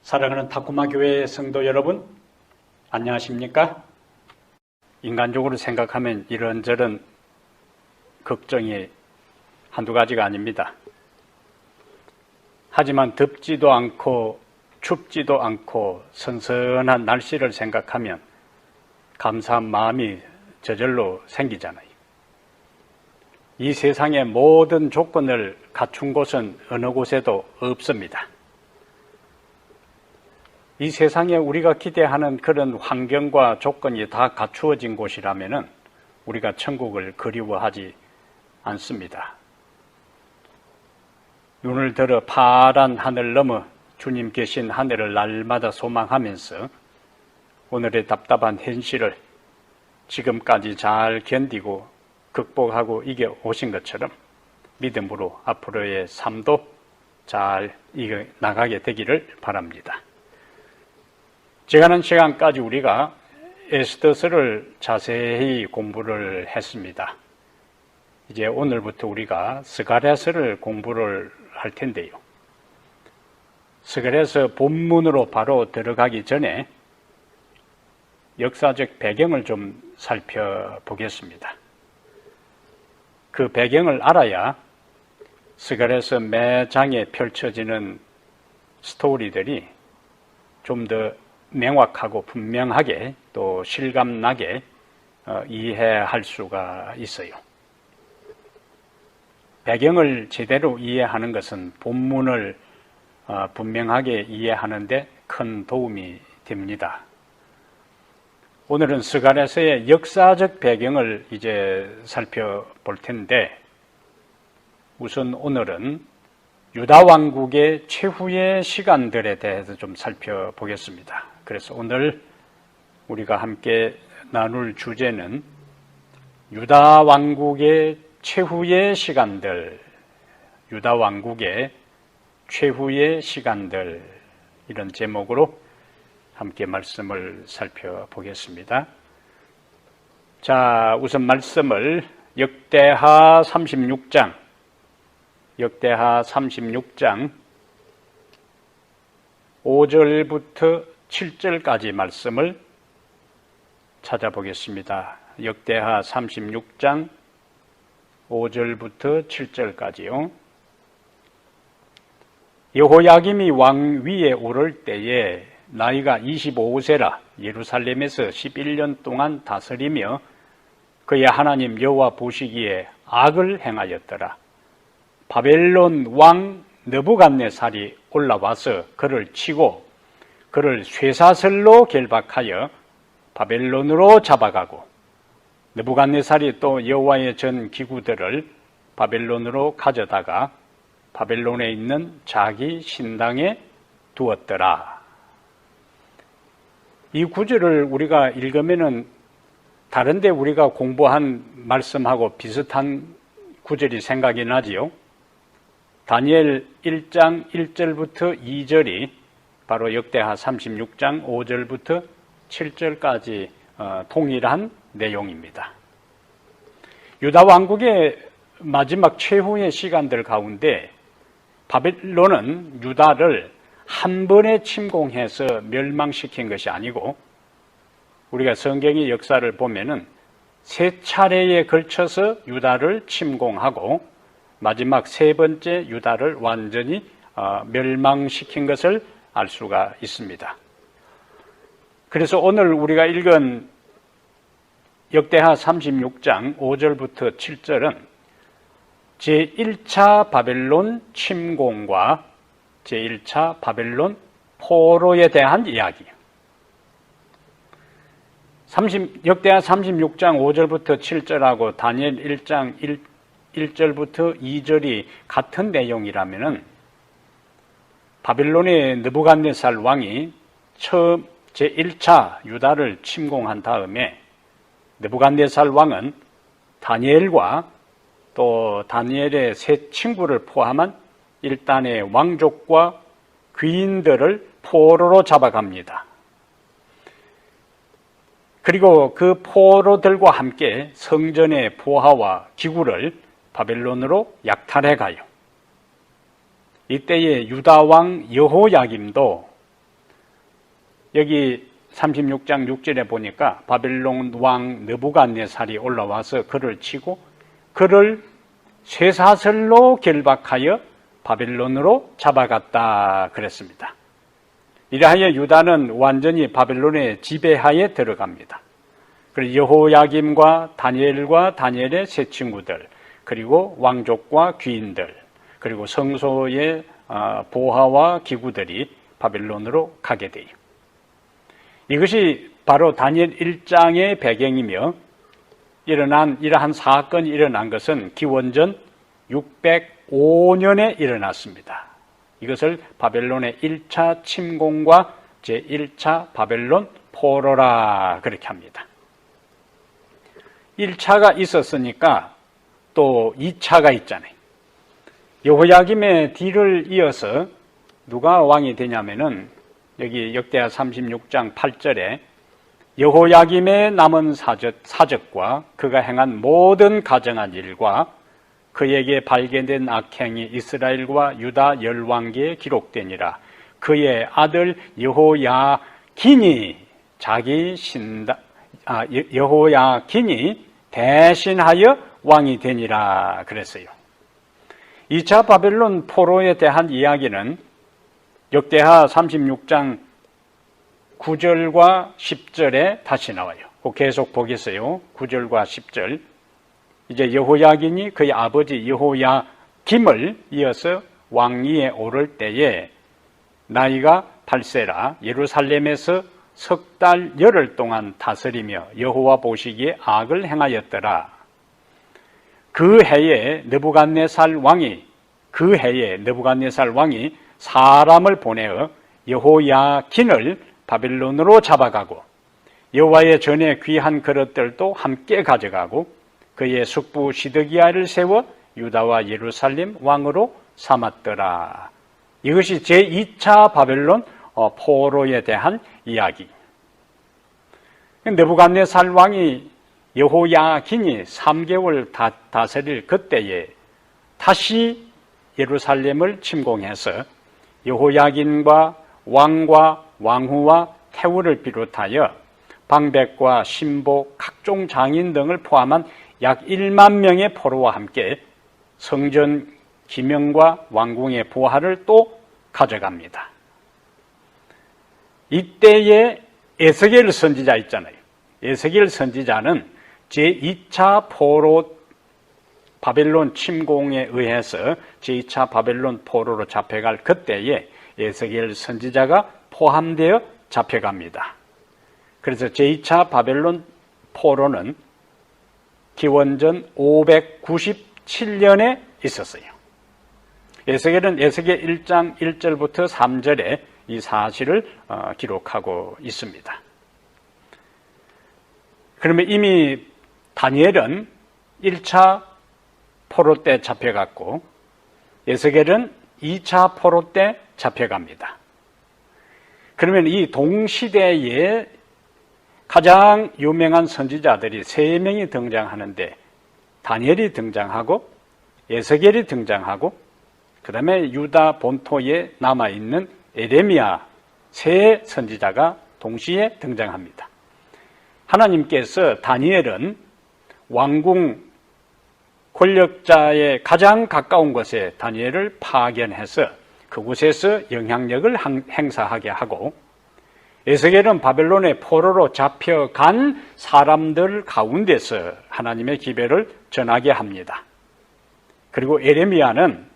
사랑하는 타코마 교회 성도 여러분, 안녕하십니까? 인간적으로 생각하면 이런저런 걱정이 한두 가지가 아닙니다. 하지만 덥지도 않고 춥지도 않고 선선한 날씨를 생각하면 감사한 마음이 저절로 생기잖아요. 이 세상의 모든 조건을 갖춘 곳은 어느 곳에도 없습니다. 이 세상에 우리가 기대하는 그런 환경과 조건이 다 갖추어진 곳이라면 우리가 천국을 그리워하지 않습니다. 눈을 들어 파란 하늘 너머 주님 계신 하늘을 날마다 소망하면서 오늘의 답답한 현실을 지금까지 잘 견디고 극복하고 이겨오신 것처럼 믿음으로 앞으로의 삶도 잘 이겨나가게 되기를 바랍니다. 지나가는 시간까지 우리가 에스더서를 자세히 공부를 했습니다. 이제 오늘부터 우리가 스가랴서를 공부를 할 텐데요. 스가랴서 본문으로 바로 들어가기 전에 역사적 배경을 좀 살펴보겠습니다. 그 배경을 알아야 스가랴서 매 장에 펼쳐지는 스토리들이 좀 더 명확하고 분명하게 또 실감나게 이해할 수가 있어요. 배경을 제대로 이해하는 것은 본문을 분명하게 이해하는 데 큰 도움이 됩니다. 오늘은 스가랴서의 역사적 배경을 이제 살펴볼 텐데 우선 오늘은 유다 왕국의 최후의 시간들에 대해서 좀 살펴보겠습니다. 그래서 오늘 우리가 함께 나눌 주제는 유다 왕국의 최후의 시간들, 유다 왕국의 최후의 시간들, 이런 제목으로 함께 말씀을 살펴보겠습니다. 자, 우선 말씀을 역대하 36장 5절부터 7절까지 말씀을 찾아보겠습니다. 역대하 36장 5절부터 7절까지요. 여호야김이 왕 위에 오를 때에 나이가 25세라 예루살렘에서 11년 동안 다스리며 그의 하나님 여호와 보시기에 악을 행하였더라. 바벨론 왕 느부갓네살이 올라와서 그를 치고 그를 쇠사슬로 결박하여 바벨론으로 잡아가고 느부갓네살이 또 여호와의 전 기구들을 바벨론으로 가져다가 바벨론에 있는 자기 신당에 두었더라. 이 구절을 우리가 읽으면은 다른데 우리가 공부한 말씀하고 비슷한 구절이 생각이 나지요. 다니엘 1장 1절부터 2절이 바로 역대하 36장 5절부터 7절까지 동일한 내용입니다. 유다 왕국의 마지막 최후의 시간들 가운데 바벨론은 유다를 한 번에 침공해서 멸망시킨 것이 아니고 우리가 성경의 역사를 보면은 세 차례에 걸쳐서 유다를 침공하고 마지막 세 번째 유다를 완전히 멸망시킨 것을 알 수가 있습니다. 그래서 오늘 우리가 읽은 역대하 36장 5절부터 7절은 제1차 바벨론 침공과 제1차 바벨론 포로에 대한 이야기예요. 역대하 36장 5절부터 7절하고 다니엘 1장 1절부터 2절이 같은 내용이라면은 바벨론의 느부갓네살 왕이 처음 제1차 유다를 침공한 다음에 느부갓네살 왕은 다니엘과 또 다니엘의 세 친구를 포함한 일단의 왕족과 귀인들을 포로로 잡아갑니다. 그리고 그 포로들과 함께 성전의 보화와 기구를 바벨론으로 약탈해 가요. 이때에 유다 왕 여호야김도 여기 36장 6절에 보니까 바벨론 왕 느부갓네살이 올라와서 그를 치고 그를 쇠사슬로 결박하여 바벨론으로 잡아갔다 그랬습니다. 이러하여 유다는 완전히 바벨론의 지배하에 들어갑니다. 그리고 여호야김과 다니엘과 다니엘의 세 친구들, 그리고 왕족과 귀인들, 그리고 성소의 보화와 기구들이 바벨론으로 가게 돼요. 이것이 바로 다니엘 1장의 배경이며 이러한 사건이 일어난 것은 기원전 605년에 일어났습니다. 이것을 바벨론의 1차 침공과 제1차 바벨론 포로라 그렇게 합니다. 1차가 있었으니까 또 2차가 있잖아요. 여호야김의 뒤를 이어서 누가 왕이 되냐면은 여기 역대하 36장 8절에 여호야김의 남은 사적과 그가 행한 모든 가정한 일과 그에게 발견된 악행이 이스라엘과 유다 열왕기에 기록되니라. 그의 아들 여호야긴이 여호야긴이 대신하여 왕이 되니라 그랬어요. 2차 바벨론 포로에 대한 이야기는 역대하 36장 9절과 10절에 다시 나와요. 계속 보겠어요. 9절과 10절. 이제 여호야긴이 그의 아버지 여호야김을 이어서 왕위에 오를 때에 나이가 8세라 예루살렘에서 석 달 열흘 동안 다스리며 여호와 보시기에 악을 행하였더라. 그 해에 느부갓네살 왕이 사람을 보내어 여호야긴을 바벨론으로 잡아가고 여호와의 전에 귀한 그릇들도 함께 가져가고 그의 숙부 시드기야를 세워 유다와 예루살렘 왕으로 삼았더라. 이것이 제2차 바벨론 포로에 대한 이야기. 느부갓네살 왕이 여호야긴이 3개월 다스릴 그때에 다시 예루살렘을 침공해서 여호야긴과 왕과 왕후와 태우를 비롯하여 방백과 신복, 각종 장인 등을 포함한 약 1만 명의 포로와 함께 성전 기명과 왕궁의 보화를 또 가져갑니다. 이때에 에스겔 선지자 있잖아요. 에스겔 선지자는 제2차 포로 바벨론 침공에 의해서 제2차 바벨론 포로로 잡혀갈 그때에 에스겔 선지자가 포함되어 잡혀갑니다. 그래서 제2차 바벨론 포로는 기원전 597년에 있었어요. 에스겔은 에스겔 1장 1절부터 3절에 이 사실을 기록하고 있습니다. 그러면 이미 다니엘은 1차 포로 때 잡혀갔고 에스겔은 2차 포로 때 잡혀갑니다. 그러면 이 동시대에 가장 유명한 선지자들이 3명이 등장하는데 다니엘이 등장하고 에스겔이 등장하고 그 다음에 유다 본토에 남아있는 에레미야 세 선지자가 동시에 등장합니다. 하나님께서 다니엘은 왕궁 권력자의 가장 가까운 곳에 다니엘을 파견해서 그곳에서 영향력을 행사하게 하고 에스겔은 바벨론의 포로로 잡혀간 사람들 가운데서 하나님의 기별을 전하게 합니다. 그리고 에레미야는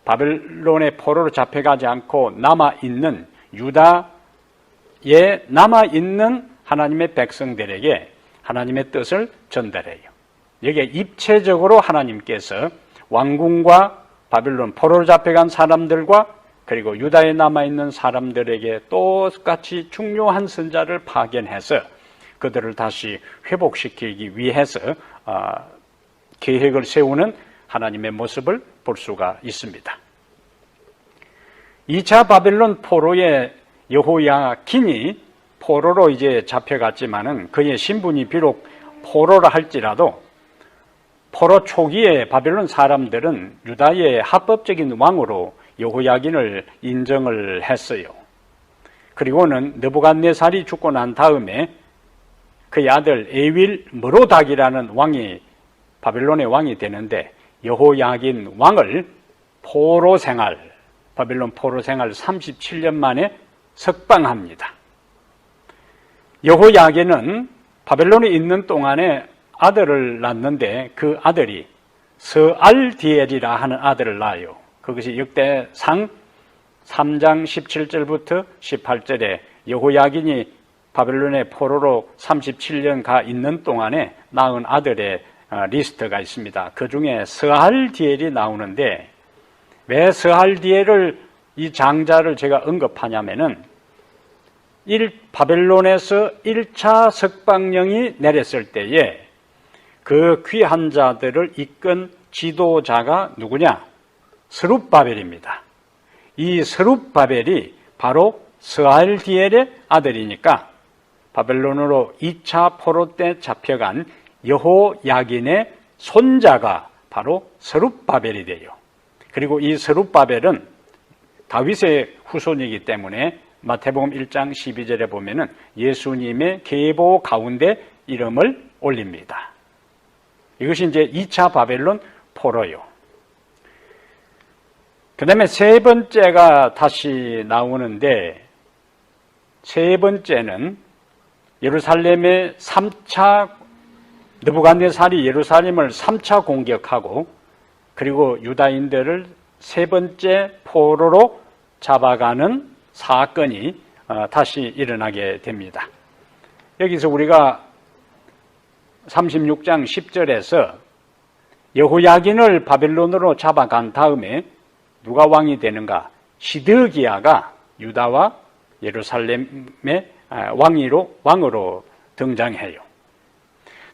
바벨론의 포로로 잡혀가지 않고 남아있는 유다에 남아있는 하나님의 백성들에게 하나님의 뜻을 전달해요. 여기에 입체적으로 하나님께서 왕궁과 바벨론 포로로 잡혀간 사람들과 그리고 유다에 남아있는 사람들에게 똑같이 중요한 선자를 파견해서 그들을 다시 회복시키기 위해서 계획을 세우는 하나님의 모습을 볼 수가 있습니다. 2차 바벨론 포로의 여호야긴이 포로로 이제 잡혀갔지만은 그의 신분이 비록 포로라 할지라도 포로 초기에 바벨론 사람들은 유다의 합법적인 왕으로 여호야긴을 인정을 했어요. 그리고는 느부갓네살이 죽고 난 다음에 그의 아들 에윌 머로닥이라는 왕이 바벨론의 왕이 되는데 여호야긴 왕을 바벨론 포로 생활 37년 만에 석방합니다. 여호야긴은 바벨론에 있는 동안에 아들을 낳는데 그 아들이 스알디엘이라 하는 아들을 낳아요. 그것이 역대상 3장 17절부터 18절에 여호야긴이 바벨론의 포로로 37년 가 있는 동안에 낳은 아들의 리스트가 있습니다. 그 중에 스알디엘이 나오는데 왜 스알디엘을 이 장자를 제가 언급하냐면은 바벨론에서 1차 석방령이 내렸을 때에 그 귀한 자들을 이끈 지도자가 누구냐? 스룹바벨입니다. 이 스룹바벨이 바로 스알디엘의 아들이니까 바벨론으로 2차 포로 때 잡혀간 여호야긴의 손자가 바로 스룹바벨이 돼요. 그리고 이 스룹바벨은 다윗의 후손이기 때문에 마태복음 1장 12절에 보면은 예수님의 계보 가운데 이름을 올립니다. 이것이 이제 2차 바벨론 포로요. 그 다음에 세 번째가 다시 나오는데 세 번째는 예루살렘의 3차 느부갓네살이 예루살렘을 3차 공격하고 그리고 유다인들을 세 번째 포로로 잡아가는 사건이 다시 일어나게 됩니다. 여기서 우리가 36장 10절에서 여호야긴을 바벨론으로 잡아간 다음에 누가 왕이 되는가? 시드기야가 유다와 예루살렘의 왕으로 등장해요.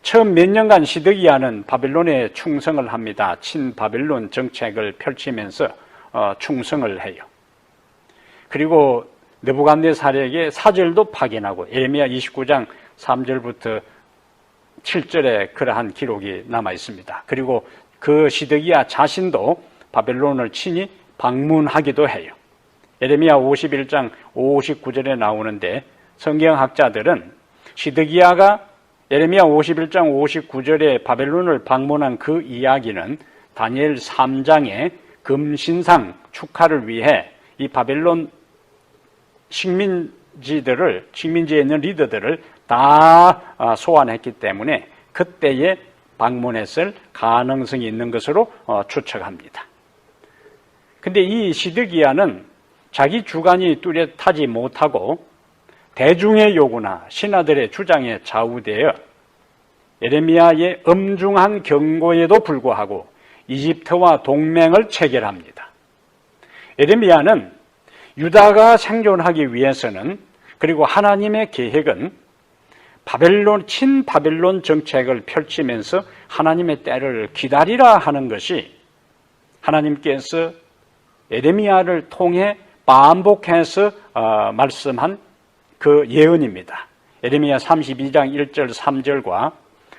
처음 몇 년간 시드기야는 바벨론에 충성을 합니다. 친바벨론 정책을 펼치면서 충성을 해요. 그리고 느부갓네살에게 사절도 파견하고 예레미야 29장 3절부터 7절에 그러한 기록이 남아 있습니다. 그리고 그 시드기야 자신도 바벨론을 친히 방문하기도 해요. 예레미야 51장 59절에 나오는데 성경학자들은 시드기야가 예레미야 51장 59절에 바벨론을 방문한 그 이야기는 다니엘 3장의 금신상 축하를 위해 이 바벨론 식민지에 있는 리더들을 다 소환했기 때문에 그때에 방문했을 가능성이 있는 것으로 추측합니다. 근데 이 시드기야는 자기 주관이 뚜렷하지 못하고 대중의 요구나 신하들의 주장에 좌우되어 예레미야의 엄중한 경고에도 불구하고 이집트와 동맹을 체결합니다. 예레미야는 유다가 생존하기 위해서는 그리고 하나님의 계획은 친바벨론 정책을 펼치면서 하나님의 때를 기다리라 하는 것이 하나님께서 예레미야를 통해 반복해서 말씀한 그 예언입니다. 예레미야 32장 1절 3절과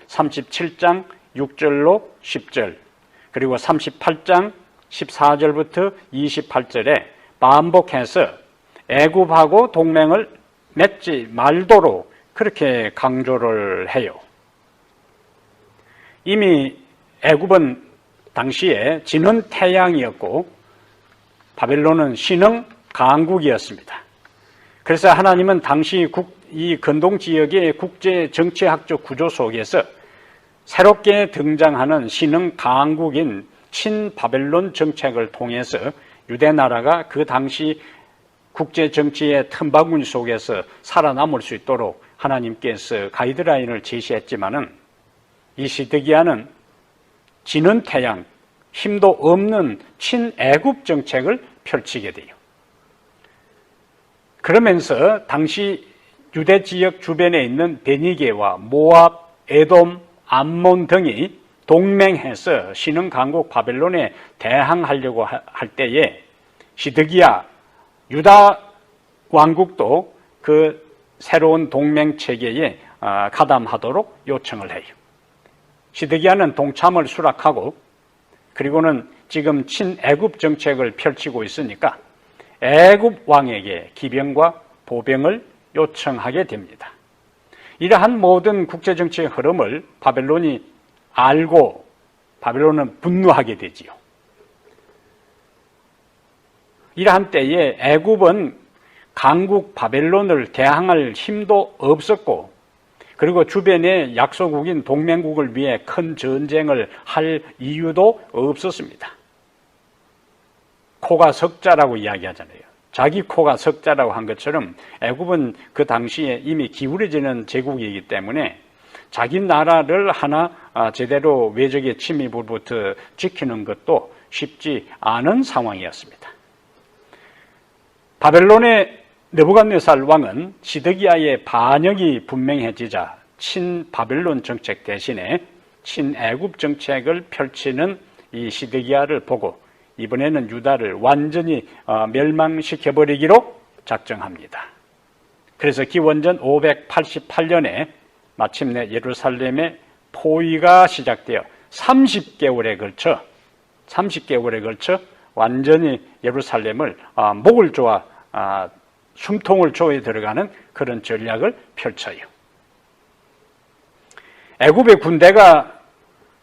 37장 6절로 10절 그리고 38장 14절부터 28절에 반복해서 애굽하고 동맹을 맺지 말도록 그렇게 강조를 해요. 이미 애굽은 당시에 지는 태양이었고 바벨론은 신흥 강국이었습니다. 그래서 하나님은 당시 이 근동 지역의 국제 정치학적 구조 속에서 새롭게 등장하는 신흥 강국인 친바벨론 정책을 통해서 유대 나라가 그 당시 국제 정치의 틈바구니 속에서 살아남을 수 있도록 하나님께서 가이드라인을 제시했지만은 이 시드기야는 지는 태양, 힘도 없는 친애굽 정책을 펼치게 돼요. 그러면서 당시 유대 지역 주변에 있는 베니게와 모압, 에돔, 암몬 등이 동맹해서 신흥 강국 바벨론에 대항하려고 할 때에 시드기야 유다 왕국도 그 새로운 동맹 체계에 가담하도록 요청을 해요. 시드기야는 동참을 수락하고 그리고는 지금 친애굽 정책을 펼치고 있으니까 애굽 왕에게 기병과 보병을 요청하게 됩니다. 이러한 모든 국제정치의 흐름을 바벨론이 알고 바벨론은 분노하게 되지요. 이러한 때에 애굽은 강국 바벨론을 대항할 힘도 없었고, 그리고 주변의 약소국인 동맹국을 위해 큰 전쟁을 할 이유도 없었습니다. 코가 석자라고 이야기하잖아요. 자기 코가 석자라고 한 것처럼 애굽은 그 당시에 이미 기울어지는 제국이기 때문에 자기 나라를 하나 제대로 외적의 침입으로부터 지키는 것도 쉽지 않은 상황이었습니다. 바벨론의 느부갓네살 왕은 시드기야의 반역이 분명해지자 친바벨론 정책 대신에 친애굽 정책을 펼치는 이 시드기야를 보고 이번에는 유다를 완전히 멸망시켜버리기로 작정합니다. 그래서 기원전 588년에 마침내 예루살렘의 포위가 시작되어 30개월에 걸쳐 완전히 예루살렘을 목을 조아 숨통을 조여 들어가는 그런 전략을 펼쳐요. 애굽의 군대가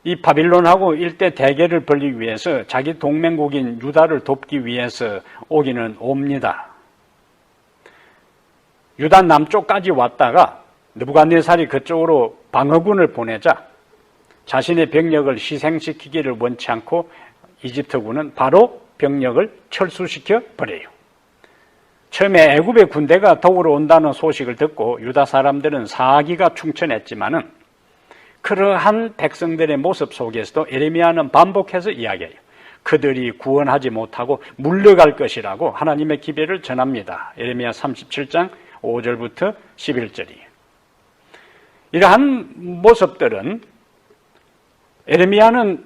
이 바빌론하고 일대 대결을 벌이기 위해서 자기 동맹국인 유다를 돕기 위해서 오기는 옵니다. 유다 남쪽까지 왔다가 느부갓네살이 그쪽으로 방어군을 보내자 자신의 병력을 희생시키기를 원치 않고 이집트군은 바로 병력을 철수시켜 버려요. 처음에 애굽의 군대가 도우러 온다는 소식을 듣고 유다 사람들은 사기가 충천했지만은 그러한 백성들의 모습 속에서도 에레미야는 반복해서 이야기해요. 그들이 구원하지 못하고 물러갈 것이라고 하나님의 기별을 전합니다. 에레미야 37장 5절부터 11절이에요. 이러한 모습들은 에레미야는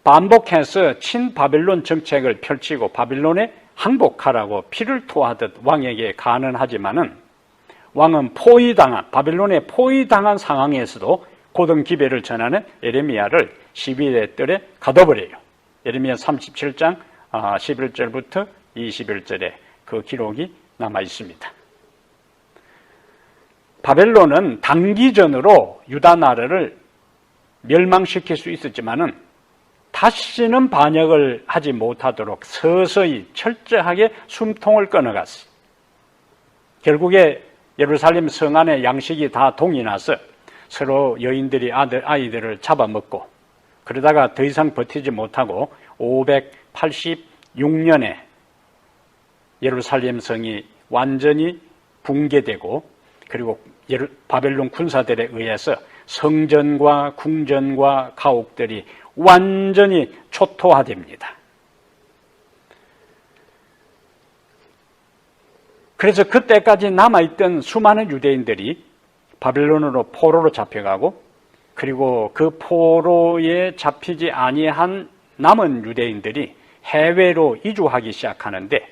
반복해서 친바벨론 정책을 펼치고 바벨론에 항복하라고 피를 토하듯 왕에게 간언하지만은 왕은 바벨론에 포위당한 상황에서도 고등 기별을 전하는 에레미야를 시비의 뜰에 가둬버려요. 에레미야 37장 11절부터 21절에 그 기록이 남아 있습니다. 바벨론은 단기전으로 유다 나라를 멸망시킬 수 있었지만은 다시는 반역을 하지 못하도록 서서히 철저하게 숨통을 끊어갔어요. 결국에 예루살렘 성 안에 양식이 다 동이 나서 서로 여인들이 아이들을 잡아먹고 그러다가 더 이상 버티지 못하고 586년에 예루살렘 성이 완전히 붕괴되고 그리고 바벨론 군사들에 의해서 성전과 궁전과 가옥들이 완전히 초토화됩니다. 그래서 그때까지 남아있던 수많은 유대인들이 바벨론으로 포로로 잡혀가고 그리고 그 포로에 잡히지 아니한 남은 유대인들이 해외로 이주하기 시작하는데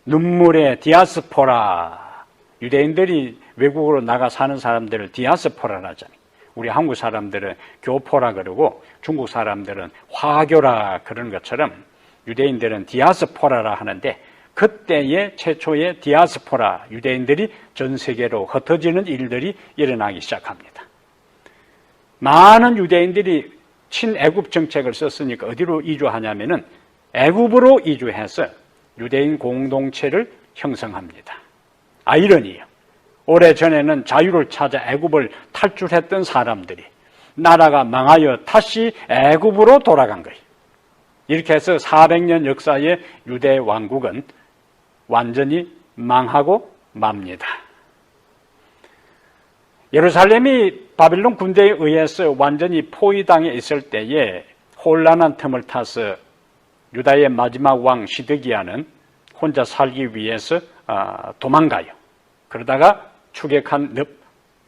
눈물의 디아스포라, 유대인들이 외국으로 나가 사는 사람들을 디아스포라라 하잖아요. 우리 한국 사람들은 교포라 그러고 중국 사람들은 화교라 그런 것처럼 유대인들은 디아스포라라 하는데 그때의 최초의 디아스포라 유대인들이 전 세계로 흩어지는 일들이 일어나기 시작합니다. 많은 유대인들이 친애굽 정책을 썼으니까 어디로 이주하냐면은 애굽으로 이주해서 유대인 공동체를 형성합니다. 아이러니예요. 오래전에는 자유를 찾아 애굽을 탈출했던 사람들이 나라가 망하여 다시 애굽으로 돌아간 거예요. 이렇게 해서 400년 역사의 유대 왕국은 완전히 망하고 맙니다. 예루살렘이 바빌론 군대에 의해서 완전히 포위당해 있을 때에 혼란한 틈을 타서 유다의 마지막 왕 시드기야는 혼자 살기 위해서 도망가요. 그러다가 추격한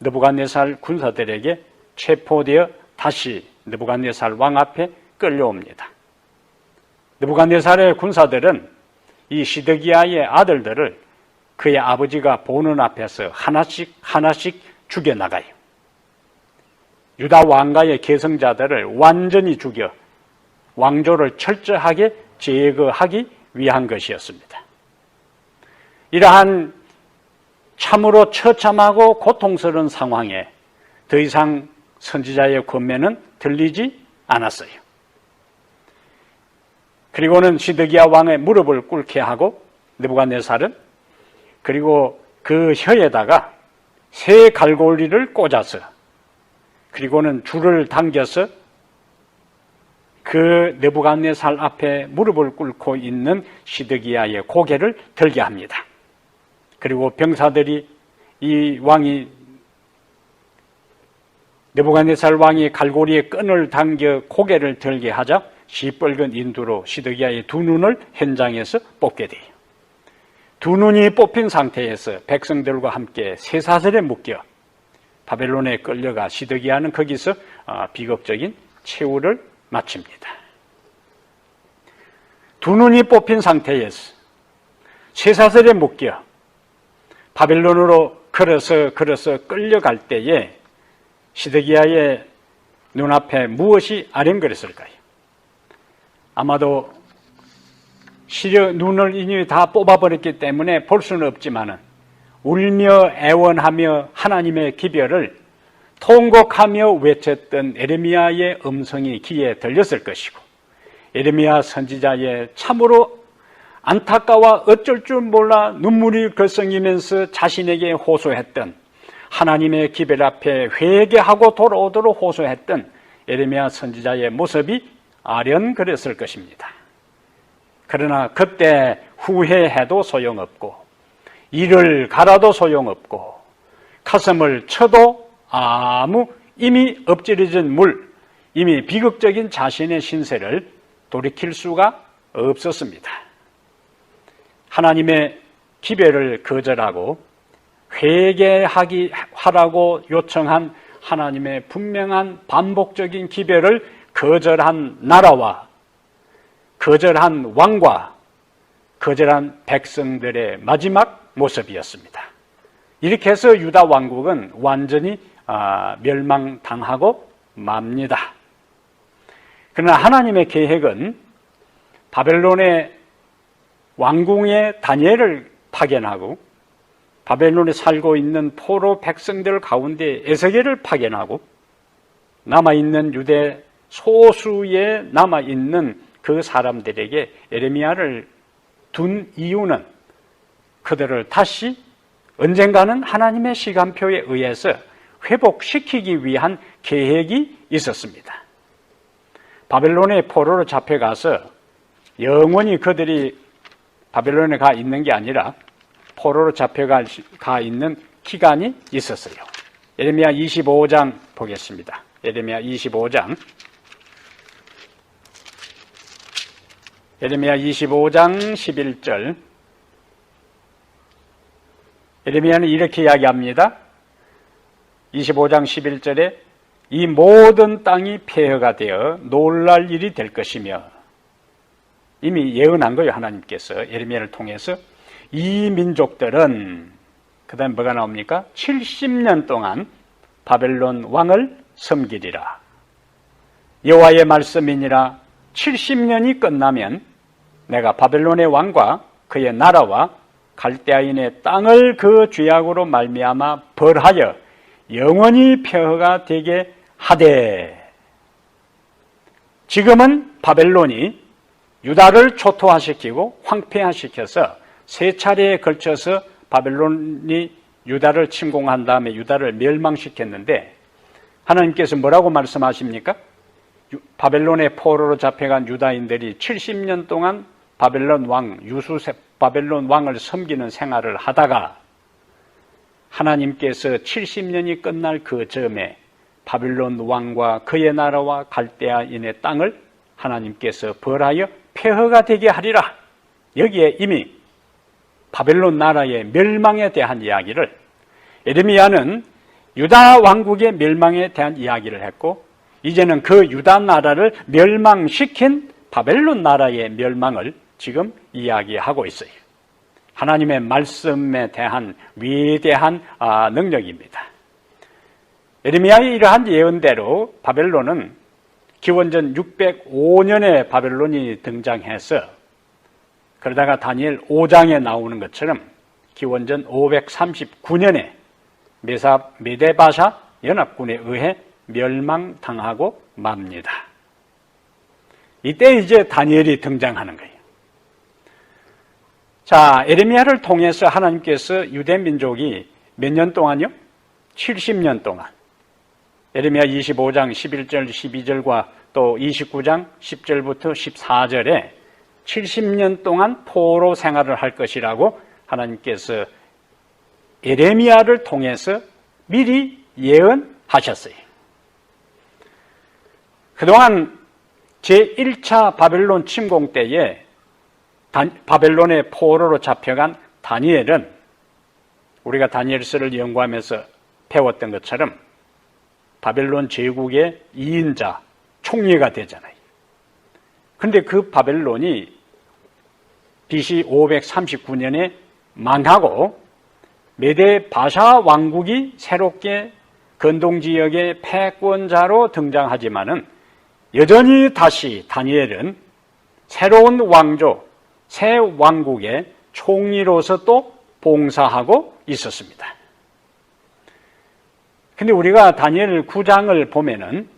느부갓네살 군사들에게 체포되어 다시 느부갓네살 왕 앞에 끌려옵니다. 느부갓네살의 군사들은 이 시드기야의 아들들을 그의 아버지가 보는 앞에서 하나씩 죽여나가요. 유다 왕가의 계승자들을 완전히 죽여 왕조를 철저하게 제거하기 위한 것이었습니다. 이러한 참으로 처참하고 고통스러운 상황에 더 이상 선지자의 권면은 들리지 않았어요. 그리고는 시드기야 왕의 무릎을 꿇게 하고 느부갓네살은 그리고 그 혀에다가 새 갈고리를 꽂아서 그리고는 줄을 당겨서 그 느부갓네살 앞에 무릎을 꿇고 있는 시드기야의 고개를 들게 합니다. 그리고 병사들이 이 왕이 느부갓네살 왕이 갈고리에 끈을 당겨 고개를 들게 하자 시뻘건 인두로 시드기야의 두 눈을 현장에서 뽑게 돼요. 두 눈이 뽑힌 상태에서 백성들과 함께 쇠사슬에 묶여 바벨론에 끌려가 시드기야는 거기서 비극적인 최후를 마칩니다. 두 눈이 뽑힌 상태에서 쇠사슬에 묶여 바벨론으로 걸어서 끌려갈 때에 시드기야의 눈앞에 무엇이 아른거렸을까요? 아마도 시려 눈을 이미 다 뽑아버렸기 때문에 볼 수는 없지만은 울며 애원하며 하나님의 기별을 통곡하며 외쳤던 에레미야의 음성이 귀에 들렸을 것이고 에레미야 선지자의 참으로 안타까워 어쩔 줄 몰라 눈물이 글썽이면서 자신에게 호소했던 하나님의 기별 앞에 회개하고 돌아오도록 호소했던 에레미야 선지자의 모습이 아련거렸을 것입니다. 그러나 그때 후회해도 소용없고 이를 갈아도 소용없고 가슴을 쳐도 아무 이미 엎질러진 물, 이미 비극적인 자신의 신세를 돌이킬 수가 없었습니다. 하나님의 기별을 거절하고 회개하라고 요청한 하나님의 분명한 반복적인 기별을 거절한 나라와 거절한 왕과 거절한 백성들의 마지막 모습이었습니다. 이렇게 해서 유다 왕국은 완전히 멸망당하고 맙니다. 그러나 하나님의 계획은 바벨론의 왕궁에 다니엘을 파견하고 바벨론에 살고 있는 포로 백성들 가운데 에스겔을 파견하고 남아있는 유대 소수에 남아있는 그 사람들에게 에레미야를 둔 이유는 그들을 다시 언젠가는 하나님의 시간표에 의해서 회복시키기 위한 계획이 있었습니다. 바벨론의 포로로 잡혀가서 영원히 그들이 바벨론에 가 있는 게 아니라 포로로 잡혀가 있는 기간이 있었어요. 예레미야 25장 보겠습니다. 예레미야 25장 11절 예레미야는 이렇게 이야기합니다. 25장 11절에 이 모든 땅이 폐허가 되어 놀랄 일이 될 것이며 이미 예언한 거예요. 하나님께서 예레미야를 통해서 이 민족들은 그 다음에 뭐가 나옵니까? 70년 동안 바벨론 왕을 섬기리라. 여호와의 말씀이니라. 70년이 끝나면 내가 바벨론의 왕과 그의 나라와 갈대아인의 땅을 그 죄악으로 말미암아 벌하여 영원히 폐허가 되게 하되 지금은 바벨론이 유다를 초토화시키고 황폐화시켜서 세 차례에 걸쳐서 바벨론이 유다를 침공한 다음에 유다를 멸망시켰는데 하나님께서 뭐라고 말씀하십니까? 바벨론의 포로로 잡혀간 유다인들이 70년 동안 바벨론 왕을 섬기는 생활을 하다가 하나님께서 70년이 끝날 그 즈음에 바벨론 왕과 그의 나라와 갈대아인의 땅을 하나님께서 벌하여 폐허가 되게 하리라. 여기에 이미 바벨론 나라의 멸망에 대한 이야기를 예레미야는 유다 왕국의 멸망에 대한 이야기를 했고 이제는 그 유다 나라를 멸망시킨 바벨론 나라의 멸망을 지금 이야기하고 있어요. 하나님의 말씀에 대한 위대한 능력입니다. 예레미야의 이러한 예언대로 바벨론은 기원전 605년에 바벨론이 등장해서 그러다가 다니엘 5장에 나오는 것처럼 기원전 539년에 메데바샤 연합군에 의해 멸망당하고 맙니다. 이때 이제 다니엘이 등장하는 거예요. 자, 에레미야를 통해서 하나님께서 유대 민족이 몇 년 동안요? 70년 동안. 에레미야 25장 11절 12절과 또 29장 10절부터 14절에 70년 동안 포로 생활을 할 것이라고 하나님께서 에레미야를 통해서 미리 예언하셨어요. 그동안 제1차 바벨론 침공 때에 바벨론의 포로로 잡혀간 다니엘은 우리가 다니엘서를 연구하면서 배웠던 것처럼 바벨론 제국의 2인자, 총리가 되잖아요. 그런데 그 바벨론이 BC 539년에 망하고 메데바샤 왕국이 새롭게 근동지역의 패권자로 등장하지만은 여전히 다시 다니엘은 새로운 왕조, 새 왕국의 총리로서 또 봉사하고 있었습니다. 근데 우리가 다니엘 9장을 보면은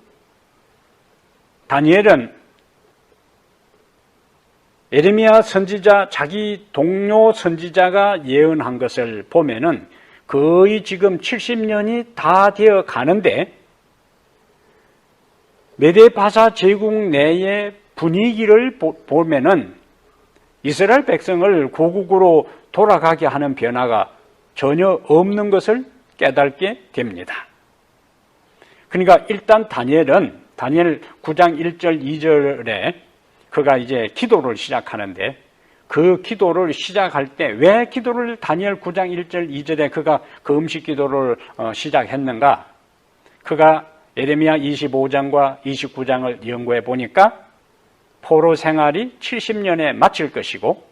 다니엘은 에레미야 선지자, 자기 동료 선지자가 예언한 것을 보면은 거의 지금 70년이 다 되어 가는데 메데바사 제국 내의 분위기를 보면은 이스라엘 백성을 고국으로 돌아가게 하는 변화가 전혀 없는 것을 깨닫게 됩니다. 그러니까 일단 다니엘 9장 1절 2절에 그가 이제 기도를 시작하는데 그 기도를 시작할 때 왜 기도를 다니엘 9장 1절 2절에 그가 그 음식 기도를 시작했는가? 그가 에레미야 25장과 29장을 연구해 보니까 포로 생활이 70년에 마칠 것이고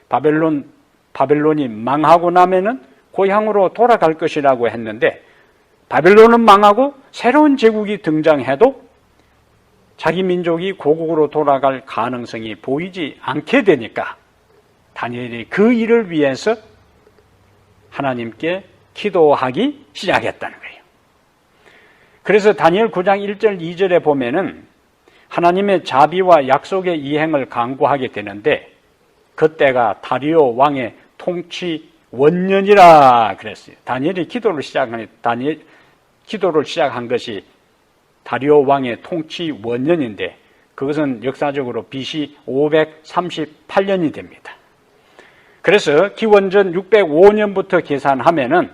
바벨론이 망하고 나면은 고향으로 돌아갈 것이라고 했는데 바벨론은 망하고 새로운 제국이 등장해도 자기 민족이 고국으로 돌아갈 가능성이 보이지 않게 되니까 다니엘이 그 일을 위해서 하나님께 기도하기 시작했다는 거예요. 그래서 다니엘 9장 1절 2절에 보면은 하나님의 자비와 약속의 이행을 강구하게 되는데 그때가 다리오 왕의 통치 원년이라 그랬어요. 다니엘이 기도를 시작한 것이 다리오 왕의 통치 원년인데 그것은 역사적으로 BC 538년이 됩니다. 그래서 기원전 605년부터 계산하면은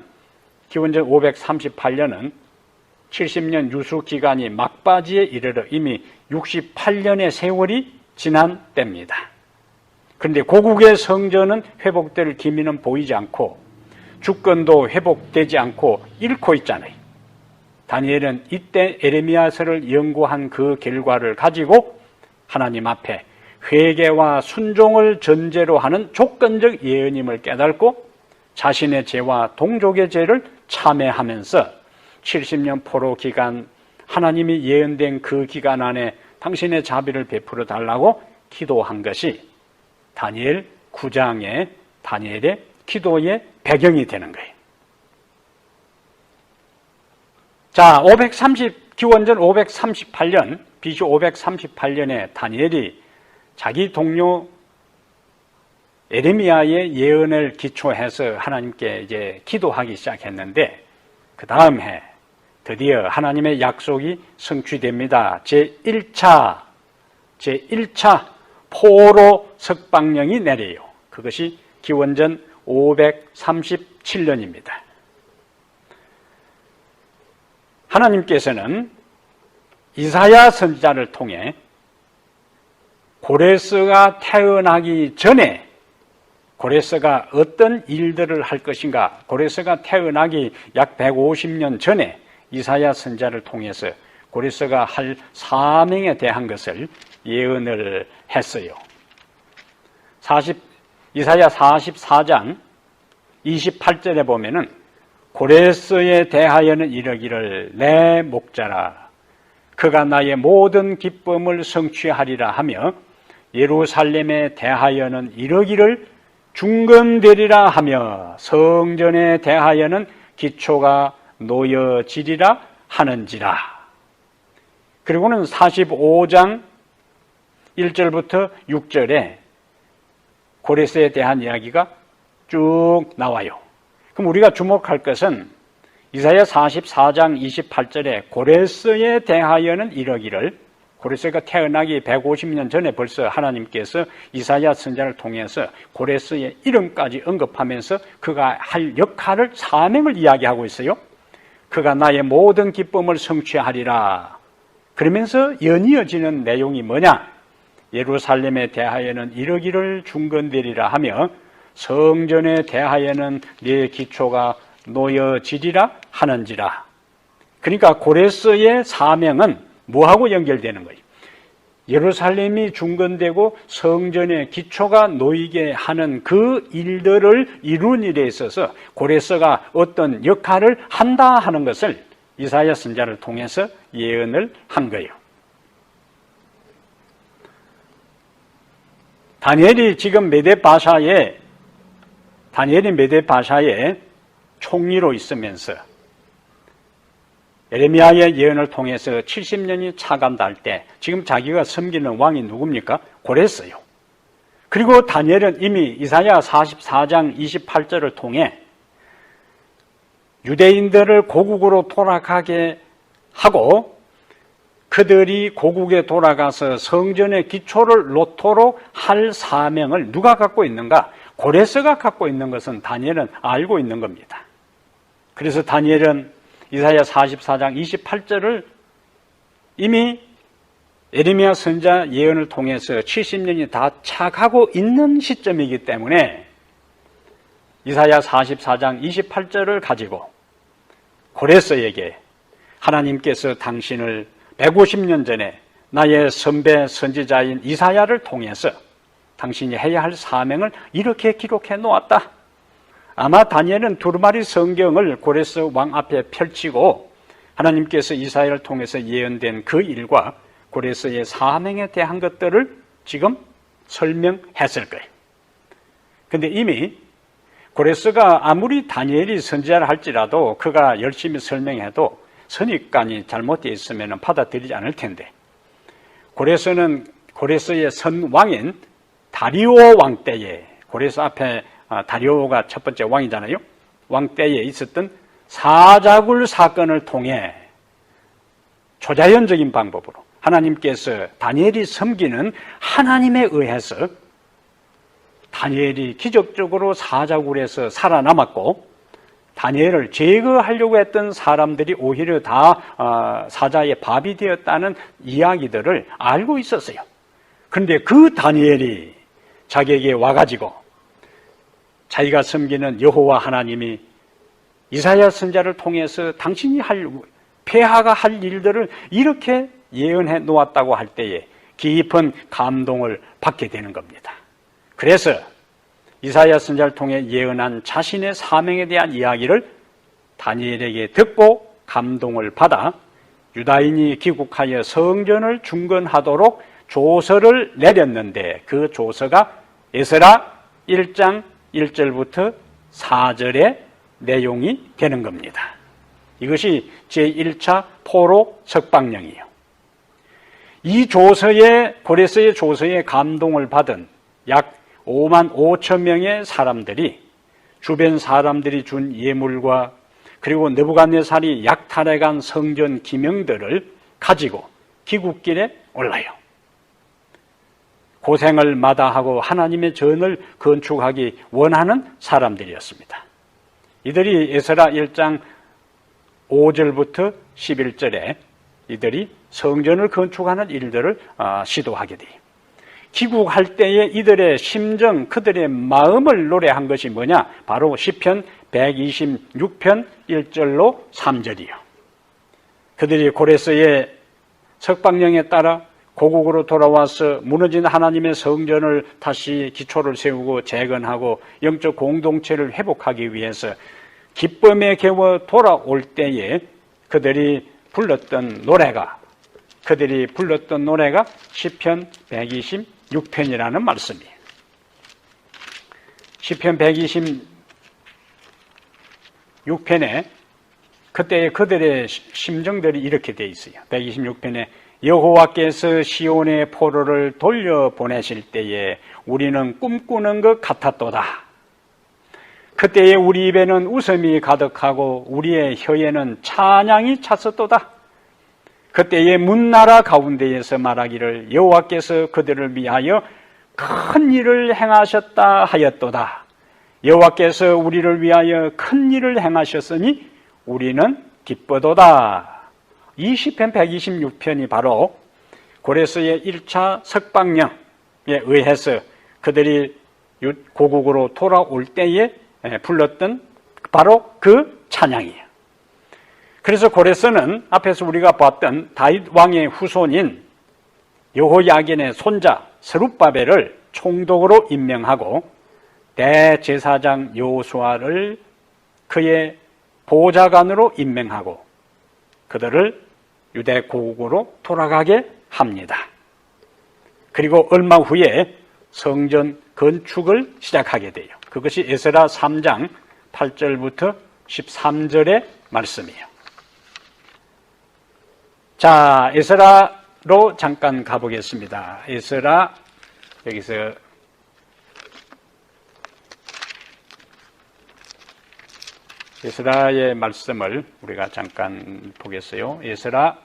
기원전 538년은 70년 유수 기간이 막바지에 이르러 이미 68년의 세월이 지난 때입니다. 그런데 고국의 성전은 회복될 기미는 보이지 않고 주권도 회복되지 않고 잃고 있잖아요. 다니엘은 이때 에레미야서를 연구한 그 결과를 가지고 하나님 앞에 회개와 순종을 전제로 하는 조건적 예언임을 깨닫고 자신의 죄와 동족의 죄를 참회하면서 70년 포로 기간 하나님이 예언된 그 기간 안에 당신의 자비를 베풀어 달라고 기도한 것이 다니엘 9장의 다니엘의 기도의 배경이 되는 거예요. 자, 기원전 538년, BC 538년에 다니엘이 자기 동료 에레미야의 예언을 기초해서 하나님께 이제 기도하기 시작했는데 그 다음 해 드디어 하나님의 약속이 성취됩니다. 제1차 포로 석방령이 내려요. 그것이 기원전 537년입니다. 하나님께서는 이사야 선지자를 통해 고레스가 태어나기 전에 고레스가 어떤 일들을 할 것인가, 고레스가 태어나기 약 150년 전에 이사야 선지자를 통해서 고레스가 할 사명에 대한 것을 예언을 했어요. 이사야 44장 28절에 보면은 고레스에 대하여는 이르기를 내 목자라 그가 나의 모든 기쁨을 성취하리라 하며 예루살렘에 대하여는 이르기를 중건되리라 하며 성전에 대하여는 기초가 놓여지리라 하는지라. 그리고는 45장 1절부터 6절에 고레스에 대한 이야기가 쭉 나와요. 그럼 우리가 주목할 것은 이사야 44장 28절에 고레스에 대하여는 이러기를, 고레스가 태어나기 150년 전에 벌써 하나님께서 이사야 선지자를 통해서 고레스의 이름까지 언급하면서 그가 할 역할을, 사명을 이야기하고 있어요. 그가 나의 모든 기쁨을 성취하리라. 그러면서 연이어지는 내용이 뭐냐? 예루살렘에 대하여는 이러기를 중건되리라 하며 성전에 대하여는 네 기초가 놓여지리라 하는지라. 그러니까 고레스의 사명은 뭐하고 연결되는 거예요? 예루살렘이 중건되고 성전의 기초가 놓이게 하는 그 일들을 이룬 일에 있어서 고레스가 어떤 역할을 한다 하는 것을 이사야 선지자를 통해서 예언을 한 거예요. 다니엘이 지금 메데바샤에 총리로 있으면서 에레미야의 예언을 통해서 70년이 차간다 할 때 지금 자기가 섬기는 왕이 누굽니까? 고레스요. 그리고 다니엘은 이미 이사야 44장 28절을 통해 유대인들을 고국으로 돌아가게 하고 그들이 고국에 돌아가서 성전의 기초를 놓도록 할 사명을 누가 갖고 있는가? 고레스가 갖고 있는 것은 다니엘은 알고 있는 겁니다. 그래서 다니엘은 이사야 44장 28절을 이미 에레미야 선지자 예언을 통해서 70년이 다 차가고 있는 시점이기 때문에 이사야 44장 28절을 가지고 고레스에게 하나님께서 당신을 150년 전에 나의 선배 선지자인 이사야를 통해서 당신이 해야 할 사명을 이렇게 기록해 놓았다. 아마 다니엘은 두루마리 성경을 고레스 왕 앞에 펼치고 하나님께서 이사야를 통해서 예언된 그 일과 고레스의 사명에 대한 것들을 지금 설명했을 거예요. 그런데 이미 고레스가 아무리 다니엘이 선지자를 할지라도 그가 열심히 설명해도 선입관이 잘못되어 있으면 받아들이지 않을 텐데, 고레스는 고레스의 선왕인 다리오 왕 때에, 고레스 앞에 다리오가 첫 번째 왕이잖아요. 왕 때에 있었던 사자굴 사건을 통해 초자연적인 방법으로 하나님께서 다니엘이 섬기는 하나님에 의해서 다니엘이 기적적으로 사자굴에서 살아남았고, 다니엘을 제거하려고 했던 사람들이 오히려 다 사자의 밥이 되었다는 이야기들을 알고 있었어요. 그런데 그 다니엘이 자기에게 와가지고 자기가 섬기는 여호와 하나님이 이사야 선지자를 통해서 당신이 폐하가 할 일들을 이렇게 예언해 놓았다고 할 때에 깊은 감동을 받게 되는 겁니다. 그래서 이사야 선지자를 통해 예언한 자신의 사명에 대한 이야기를 다니엘에게 듣고 감동을 받아 유다인이 귀국하여 성전을 중건하도록 조서를 내렸는데, 그 조서가 에스라 1장 1절부터 4절의 내용이 되는 겁니다. 이것이 제1차 포로 석방령이에요. 이 조서에, 고레스의 조서에 감동을 받은 약 5만 5천 명의 사람들이 주변 사람들이 준 예물과 그리고 느부갓네살이 약탈해간 성전 기명들을 가지고 귀국길에 올라요. 고생을 마다하고 하나님의 전을 건축하기 원하는 사람들이었습니다. 이들이 에스라 1장 5절부터 11절에 이들이 성전을 건축하는 일들을 시도하게 돼요. 귀국할 때에 이들의 심정, 그들의 마음을 노래한 것이 뭐냐? 바로 시편 126편 1절로 3절이요. 그들이 고레스의 석방령에 따라 고국으로 돌아와서 무너진 하나님의 성전을 다시 기초를 세우고 재건하고 영적 공동체를 회복하기 위해서 기쁨에 겨워 돌아올 때에 그들이 불렀던 노래가 시편 126편이라는 말씀이에요. 시편 126편에 그때 그들의 심정들이 이렇게 돼 있어요. 126편에 여호와께서 시온의 포로를 돌려보내실 때에 우리는 꿈꾸는 것 같았도다. 그때에 우리 입에는 웃음이 가득하고 우리의 혀에는 찬양이 찼었도다. 그때에 문나라 가운데에서 말하기를 여호와께서 그들을 위하여 큰 일을 행하셨다 하였도다. 여호와께서 우리를 위하여 큰 일을 행하셨으니 우리는 기쁘도다. 이 시편 126편이 바로 고레스의 1차 석방령에 의해서 그들이 고국으로 돌아올 때에 불렀던 바로 그 찬양이에요. 그래서 고레스는 앞에서 우리가 봤던 다윗 왕의 후손인 여호야긴의 손자 스룹바벨을 총독으로 임명하고 대제사장 여호수아를 그의 보좌관으로 임명하고 그들을 유대 고국으로 돌아가게 합니다. 그리고 얼마 후에 성전 건축을 시작하게 돼요. 그것이 에스라 3장 8절부터 13절의 말씀이에요. 자, 에스라로 잠깐 가보겠습니다. 에스라, 여기서 에스라의 말씀을 우리가 잠깐 보겠어요. 에스라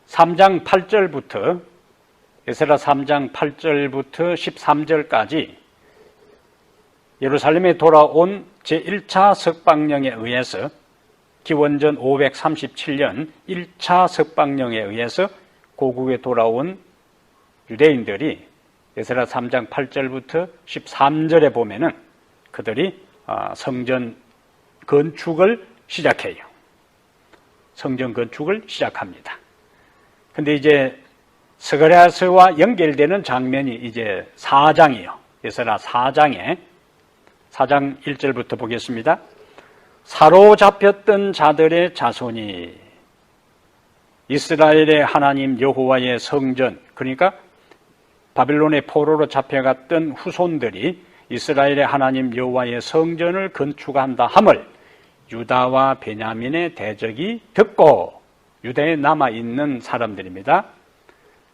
3장 8절부터 에스라 3장 8절부터 13절까지 예루살렘에 돌아온 제1차 석방령에 의해서 기원전 537년 1차 석방령에 의해서 고국에 돌아온 유대인들이 에스라 3장 8절부터 13절에 보면은 그들이 성전 건축을 시작해요. 성전 건축을 시작합니다. 근데 이제 스가랴서와 연결되는 장면이 이제 4장이에요. 에스라 4장에 4장 1절부터 보겠습니다. 사로잡혔던 자들의 자손이 이스라엘의 하나님 여호와의 성전, 그러니까 바빌론의 포로로 잡혀갔던 후손들이 이스라엘의 하나님 여호와의 성전을 건축한다 함을 유다와 베냐민의 대적이 듣고, 유대에 남아있는 사람들입니다.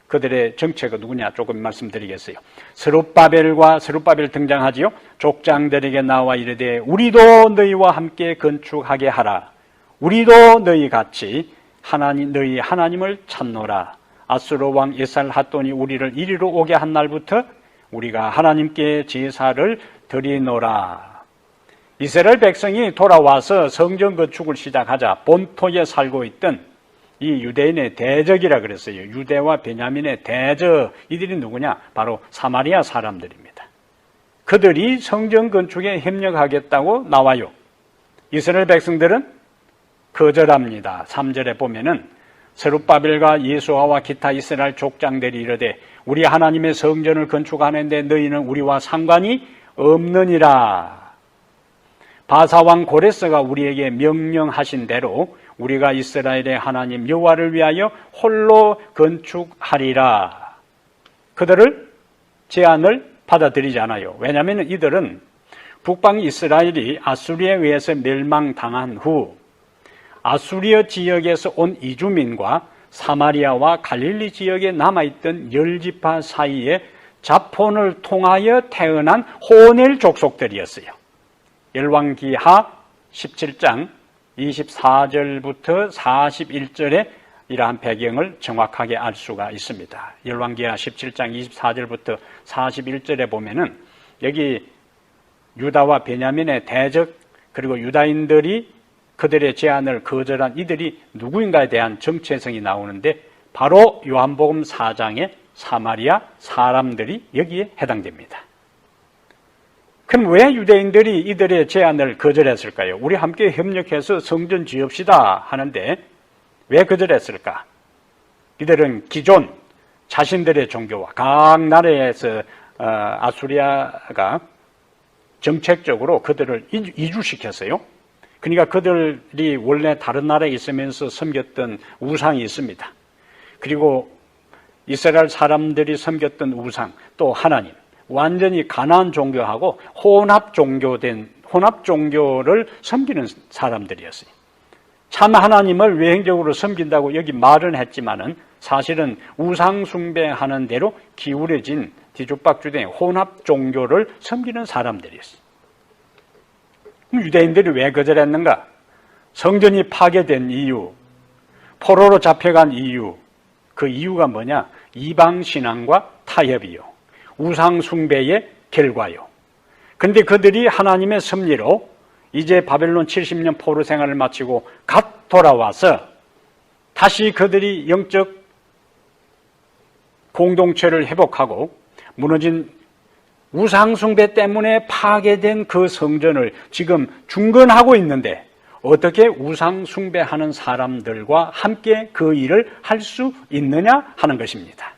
그들의 정체가 누구냐 조금 말씀드리겠어요. 스룹바벨 등장하지요. 족장들에게 나와 이르되 우리도 너희와 함께 건축하게 하라. 우리도 너희 같이 너희 하나님을 찾노라. 아수르 왕 에살핫돈이 우리를 이리로 오게 한 날부터 우리가 하나님께 제사를 드리노라. 이스라엘 백성이 돌아와서 성전 건축을 시작하자 본토에 살고 있던 이 유대인의 대적이라 그랬어요. 유대와 베냐민의 대적, 이들이 누구냐? 바로 사마리아 사람들입니다. 그들이 성전 건축에 협력하겠다고 나와요. 이스라엘 백성들은 거절합니다. 3절에 보면은 스룹바벨과 예수아와 기타 이스라엘 족장들이 이르되 우리 하나님의 성전을 건축하는데 너희는 우리와 상관이 없느니라. 바사왕 고레스가 우리에게 명령하신 대로 우리가 이스라엘의 하나님 여호와를 위하여 홀로 건축하리라. 그들을 제안을 받아들이지 않아요. 왜냐하면 이들은 북방 이스라엘이 아수리에 의해서 멸망당한 후 아수리아 지역에서 온 이주민과 사마리아와 갈릴리 지역에 남아있던 열지파 사이에 자폰을 통하여 태어난 호넬 족속들이었어요. 열왕기하 17장 24절부터 41절에 이러한 배경을 정확하게 알 수가 있습니다. 열왕기하 17장 24절부터 41절에 보면은 여기 유다와 베냐민의 대적, 그리고 유다인들이 그들의 제안을 거절한 이들이 누구인가에 대한 정체성이 나오는데 바로 요한복음 4장의 사마리아 사람들이 여기에 해당됩니다. 그럼 왜 유대인들이 이들의 제안을 거절했을까요? 우리 함께 협력해서 성전 지읍시다 하는데 왜 거절했을까? 이들은 기존 자신들의 종교와 각 나라에서 아수리아가 정책적으로 그들을 이주시켰어요. 그러니까 그들이 원래 다른 나라에 있으면서 섬겼던 우상이 있습니다. 그리고 이스라엘 사람들이 섬겼던 우상, 또 하나님, 완전히 가나안 종교하고 혼합 종교를 섬기는 사람들이었어요. 참 하나님을 외형적으로 섬긴다고 여기 말은 했지만은 사실은 우상 숭배하는 대로 기울어진 뒤죽박죽된 혼합 종교를 섬기는 사람들이었어요. 유대인들이 왜 거절했는가? 성전이 파괴된 이유, 포로로 잡혀간 이유, 그 이유가 뭐냐? 이방 신앙과 타협이요, 우상 숭배의 결과요. 그런데 그들이 하나님의 섭리로 이제 바벨론 70년 포로 생활을 마치고 갓 돌아와서 다시 그들이 영적 공동체를 회복하고 무너진 우상 숭배 때문에 파괴된 그 성전을 지금 중건하고 있는데 어떻게 우상 숭배하는 사람들과 함께 그 일을 할 수 있느냐 하는 것입니다.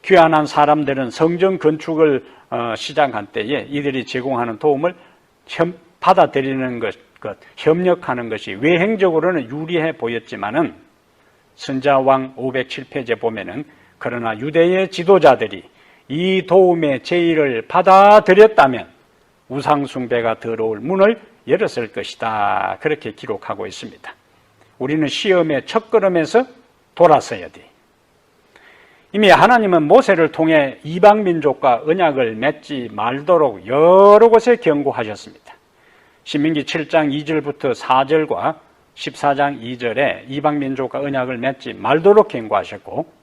귀환한 사람들은 성전 건축을 시작한 때에 이들이 제공하는 도움을 받아들이는 것, 협력하는 것이 외형적으로는 유리해 보였지만은 선자왕 507페이지에 보면은 그러나 유대의 지도자들이 이 도움의 제의를 받아들였다면 우상숭배가 들어올 문을 열었을 것이다. 그렇게 기록하고 있습니다. 우리는 시험의 첫걸음에서 돌아서야 돼. 이미 하나님은 모세를 통해 이방 민족과 언약을 맺지 말도록 여러 곳에 경고하셨습니다. 신명기 7장 2절부터 4절과 14장 2절에 이방 민족과 언약을 맺지 말도록 경고하셨고,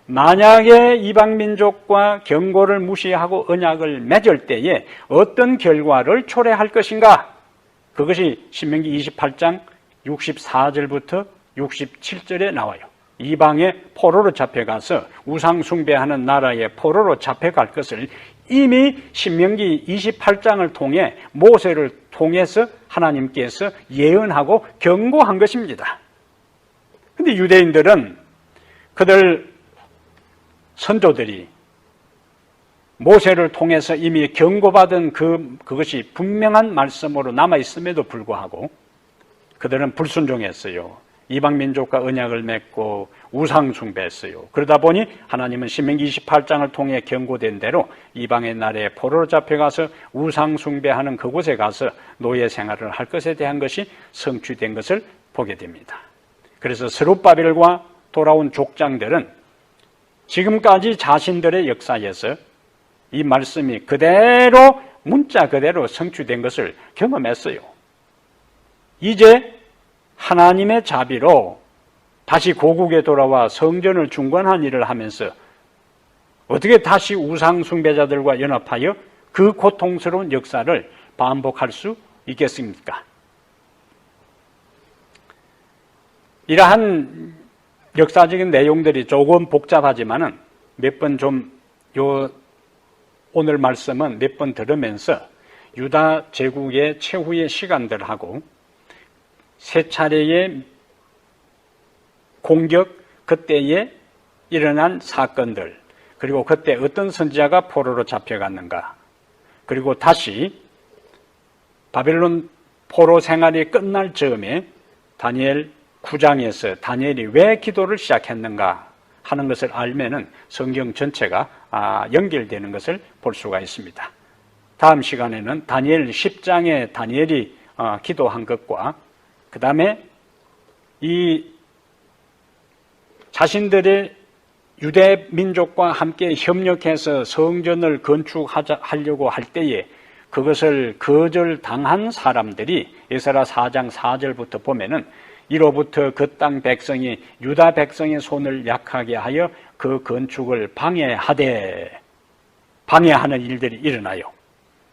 만약에 이방 민족과 경고를 무시하고 언약을 맺을 때에 어떤 결과를 초래할 것인가? 그것이 신명기 28장 64절부터 67절에 나와요. 이방의 포로로 잡혀가서 우상 숭배하는 나라의 포로로 잡혀갈 것을 이미 신명기 28장을 통해 모세를 통해서 하나님께서 예언하고 경고한 것입니다. 그런데 유대인들은 그들 선조들이 모세를 통해서 이미 경고받은 그것이 분명한 말씀으로 남아있음에도 불구하고 그들은 불순종했어요. 이방 민족과 언약을 맺고 우상 숭배했어요. 그러다 보니 하나님은 신명기 28장을 통해 경고된 대로 이방의 나라에 포로로 잡혀가서 우상 숭배하는 그곳에 가서 노예 생활을 할 것에 대한 것이 성취된 것을 보게 됩니다. 그래서 스룹바벨과 돌아온 족장들은 지금까지 자신들의 역사에서 이 말씀이 그대로 문자 그대로 성취된 것을 경험했어요. 이제 하나님의 자비로 다시 고국에 돌아와 성전을 중건한 일을 하면서 어떻게 다시 우상 숭배자들과 연합하여 그 고통스러운 역사를 반복할 수 있겠습니까? 이러한 역사적인 내용들이 조금 복잡하지만은 몇 번 오늘 말씀은 몇 번 들으면서 유다 제국의 최후의 시간들하고 세 차례의 공격, 그때에 일어난 사건들, 그리고 그때 어떤 선지자가 포로로 잡혀갔는가, 그리고 다시 바벨론 포로 생활이 끝날 즈음에 다니엘 9장에서 다니엘이 왜 기도를 시작했는가 하는 것을 알면은 성경 전체가 연결되는 것을 볼 수가 있습니다. 다음 시간에는 다니엘 10장에 다니엘이 기도한 것과 그 다음에 이 자신들의 유대 민족과 함께 협력해서 성전을 건축하려고 할 때에 그것을 거절당한 사람들이 에스라 4장 4절부터 보면은 이로부터 그 땅 백성이 유다 백성의 손을 약하게 하여 그 건축을 방해하는 일들이 일어나요.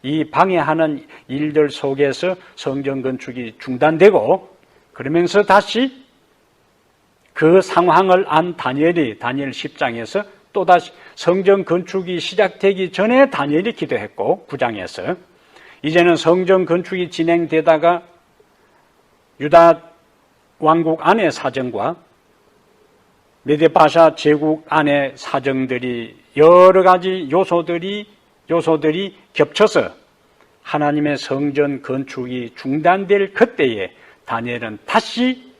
이 방해하는 일들 속에서 성전 건축이 중단되고 그러면서 다시 그 상황을 안 다니엘이 다니엘 10장에서 또다시 성전 건축이 시작되기 전에 다니엘이 기도했고 9장에서 이제는 성전 건축이 진행되다가 유다 왕국 안의 사정과 메데바샤 제국 안의 사정들이 여러 가지 요소들이 겹쳐서 하나님의 성전 건축이 중단될 그때에 다니엘은 다시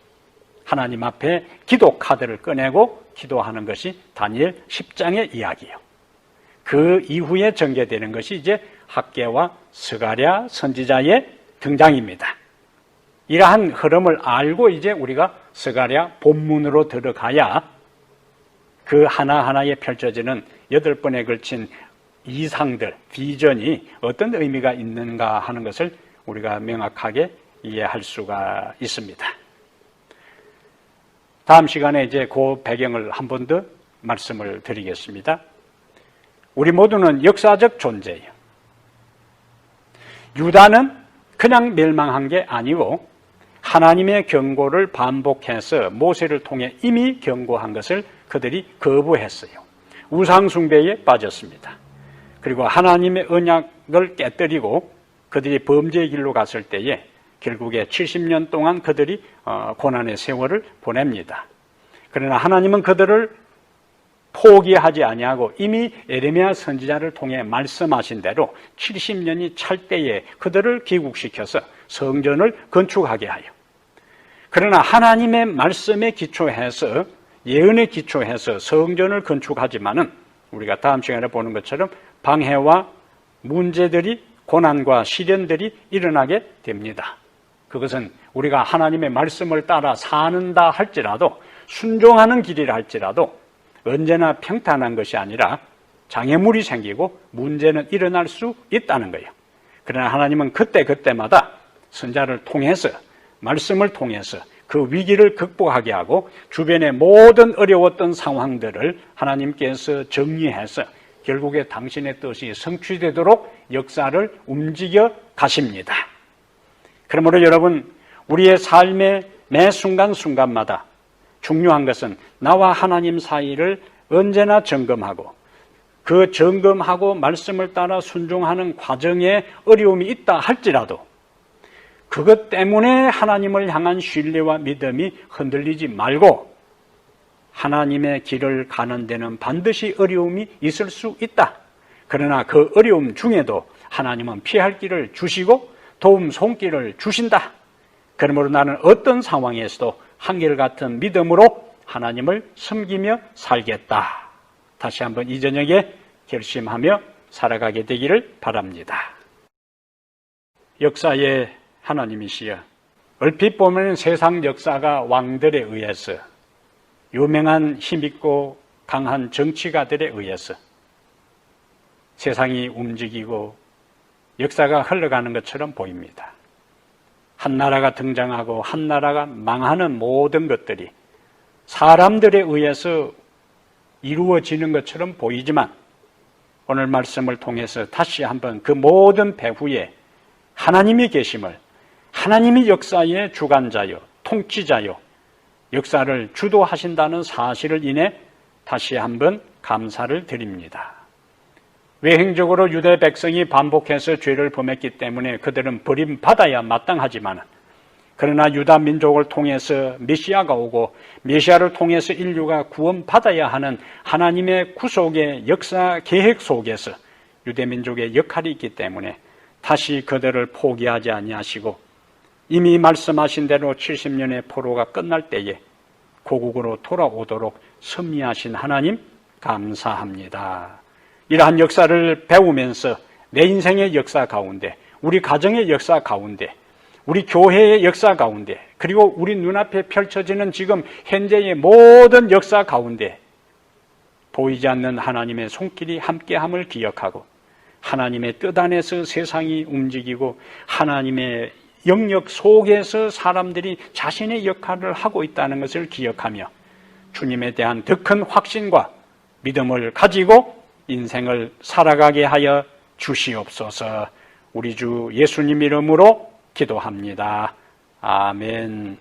하나님 앞에 기도 카드를 꺼내고 기도하는 것이 다니엘 10장의 이야기예요. 그 이후에 전개되는 것이 이제 학개와 스가랴 선지자의 등장입니다. 이러한 흐름을 알고 이제 우리가 스가랴 본문으로 들어가야 그 하나하나에 펼쳐지는 8번에 걸친 이상들, 비전이 어떤 의미가 있는가 하는 것을 우리가 명확하게 이해할 수가 있습니다. 다음 시간에 이제 그 배경을 한 번 더 말씀을 드리겠습니다. 우리 모두는 역사적 존재예요. 유다는 그냥 멸망한 게 아니고 하나님의 경고를 반복해서 모세를 통해 이미 경고한 것을 그들이 거부했어요. 우상 숭배에 빠졌습니다. 그리고 하나님의 언약을 깨뜨리고 그들이 범죄의 길로 갔을 때에 결국에 70년 동안 그들이 고난의 세월을 보냅니다. 그러나 하나님은 그들을 포기하지 아니하고 이미 에레미야 선지자를 통해 말씀하신 대로 70년이 찰 때에 그들을 귀국시켜서 성전을 건축하게 하여, 그러나 하나님의 말씀에 기초해서, 예언에 기초해서 성전을 건축하지만은 우리가 다음 시간에 보는 것처럼 방해와 문제들이, 고난과 시련들이 일어나게 됩니다. 그것은 우리가 하나님의 말씀을 따라 사는다 할지라도, 순종하는 길이라 할지라도 언제나 평탄한 것이 아니라 장애물이 생기고 문제는 일어날 수 있다는 거예요. 그러나 하나님은 그때그때마다 선자를 통해서, 말씀을 통해서 그 위기를 극복하게 하고 주변의 모든 어려웠던 상황들을 하나님께서 정리해서 결국에 당신의 뜻이 성취되도록 역사를 움직여 가십니다. 그러므로 여러분, 우리의 삶의 매 순간순간마다 중요한 것은 나와 하나님 사이를 언제나 점검하고, 그 점검하고 말씀을 따라 순종하는 과정에 어려움이 있다 할지라도 그것 때문에 하나님을 향한 신뢰와 믿음이 흔들리지 말고, 하나님의 길을 가는 데는 반드시 어려움이 있을 수 있다. 그러나 그 어려움 중에도 하나님은 피할 길을 주시고 도움 손길을 주신다. 그러므로 나는 어떤 상황에서도 한결같은 믿음으로 하나님을 섬기며 살겠다. 다시 한번 이 저녁에 결심하며 살아가게 되기를 바랍니다. 역사의 하나님이시여, 얼핏 보면 세상 역사가 왕들에 의해서, 유명한 힘있고 강한 정치가들에 의해서 세상이 움직이고 역사가 흘러가는 것처럼 보입니다. 한 나라가 등장하고 한 나라가 망하는 모든 것들이 사람들에 의해서 이루어지는 것처럼 보이지만 오늘 말씀을 통해서 다시 한번 그 모든 배후에 하나님이 계심을, 하나님이 역사의 주관자요, 통치자요, 역사를 주도하신다는 사실을 인해 다시 한번 감사를 드립니다. 외형적으로 유대 백성이 반복해서 죄를 범했기 때문에 그들은 버림받아야 마땅하지만, 그러나 유다 민족을 통해서 메시아가 오고 메시아를 통해서 인류가 구원받아야 하는 하나님의 구속의 역사 계획 속에서 유대 민족의 역할이 있기 때문에 다시 그들을 포기하지 아니하시고 이미 말씀하신 대로 70년의 포로가 끝날 때에 고국으로 돌아오도록 섭리하신 하나님 감사합니다. 이러한 역사를 배우면서 내 인생의 역사 가운데, 우리 가정의 역사 가운데, 우리 교회의 역사 가운데, 그리고 우리 눈앞에 펼쳐지는 지금 현재의 모든 역사 가운데 보이지 않는 하나님의 손길이 함께함을 기억하고 하나님의 뜻 안에서 세상이 움직이고 하나님의 영역 속에서 사람들이 자신의 역할을 하고 있다는 것을 기억하며 주님에 대한 더 큰 확신과 믿음을 가지고 인생을 살아가게 하여 주시옵소서. 우리 주 예수님 이름으로 기도합니다. 아멘.